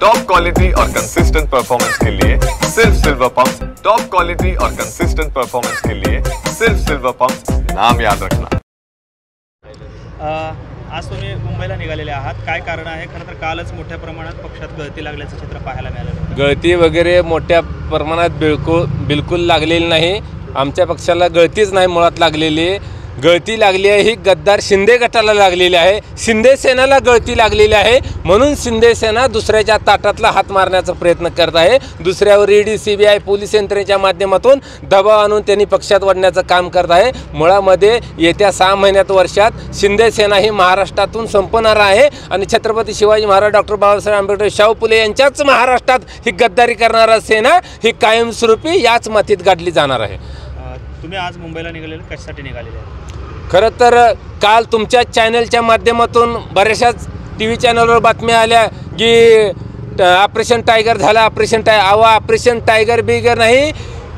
Top quality और consistent performance के लिए सिर्फ सिल्वर पंप्स। टॉप क्वालिटी और कंसिस्टेंट परफॉर्मेंस के लिए सिर्फ सिल्वर पंप्स, नाम याद रखना। आज तुम्ही मुंबईला निघालेले आहात, काय कारण आहे? खरं तर कालच मोठ्या प्रमाणात पक्षात गळती लागल्याचं चित्र पाहायला मिळालं। गळती वगैरे मोठ्या प्रमाणात बिलकुल लागलेली नाही। आमच्या पक्षाला गळतीच नाही मुळात लागलेली। गळती लागली आहे ही गद्दार शिंदे गटाला लागलेली आहे, शिंदे सेनेला गळती लागलेली आहे। म्हणून शिंदे सेना दुसऱ्याच्या ताटातला हात मारण्याचा प्रयत्न करत आहे। दुसऱ्यावर ईडी सीबीआय पोलीस यंत्रणेच्या माध्यमातून दबाव आणून त्यांनी पक्षात वाढण्याचं काम करत आहे। मुळामध्ये येत्या 6 महिन्यात वर्षात शिंदे सेना ही महाराष्ट्रातून संपणार आहे आणि छत्रपती शिवाजी महाराज, डॉक्टर बाबासाहेब आंबेडकर, शाहू फुले यांच्याच महाराष्ट्रात ही गद्दारी करणारा सेना ही कायमस्वरूपी याच मातीत गाडली जाणार आहे। तुम्ही आज मुंबईला निघालेले कशासाठी निघालेले आहे? खरं तर काल तुमच्या चॅनलच्या माध्यमातून बऱ्याचशाच TV चॅनलवर बातम्या आल्या की ऑपरेशन टायगर झालं। ऑपरेशन टायगर बिगर नाही,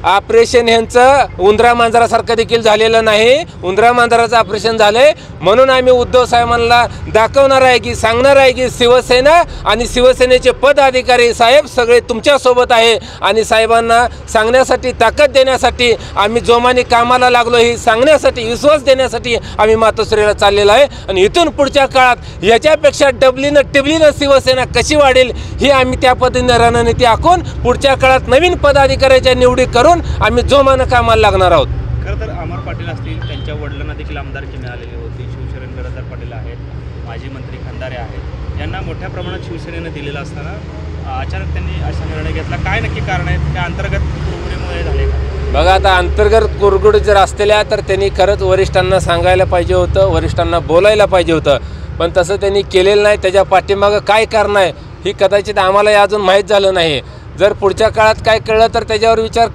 ऑपरेशन ह्यांचं उंदरा मांजरासारखं देखील झालेलं नाही, उंदरा मांजराचं ऑपरेशन झालंय। म्हणून आम्ही उद्धव साहेबांना दाखवणार आहे की सांगणार आहे की शिवसेना आणि शिवसेनेचे पदाधिकारी साहेब सगळे तुमच्यासोबत आहे आणि साहेबांना सांगण्यासाठी, ताकद देण्यासाठी आम्ही जोमाने कामाला लागलो हे सांगण्यासाठी, विश्वास देण्यासाठी आम्ही मातोश्रीला चाललेलो आहे। आणि इथून पुढच्या काळात याच्यापेक्षा टिबलीनं शिवसेना कशी वाढेल ही आम्ही त्या पद्धतीने रणनीती आखून पुढच्या काळात नवीन पदाधिकाऱ्याच्या निवडी करून आम्ही जोमानं कामाला लागणार आहोत। खरं तर अमर पाटील असतील, त्यांच्या वडिलांना देखील आमदारकी मिळालेली होती। शिवशरण गडदर पाटील आहेत, माजी मंत्री खंदारे आहेत, यांना मोठ्या प्रमाणात शिवसेनेनं दिलेलं असताना अचानक त्यांनी असा निर्णय घेतला। काय नक्की कारण आहे? त्या अंतर्गत कुरघोडीमुळे झाले का? बघा, आता अंतर्गत कुरघोडी जर असलेल्या तर त्यांनी खरंच वरिष्ठांना सांगायला पाहिजे होतं, वरिष्ठांना बोलायला पाहिजे होतं, पण तसं त्यांनी केलेलं नाही। त्याच्या पाठीमागं काय कारण आहे ही कदाचित आम्हालाही अजून माहीत झालं नाही। जर पुढच्या काळात काय कळलं तर त्याच्यावर विचार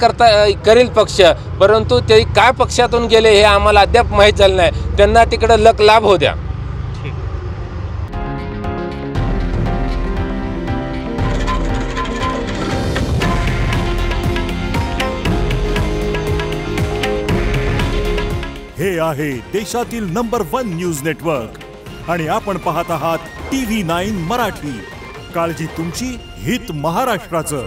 करेल पक्ष, परंतु ते काय पक्षातून गेले हे आम्हाला अद्याप माहीत झालं नाही। त्यांना तिकडं लाभ हो द्या। हे आहे देशातील नंबर 1 न्यूज नेटवर्क आणि आपण पाहत आहात TV9 मराठी। काळजी तुमची, हित महाराष्ट्राचं।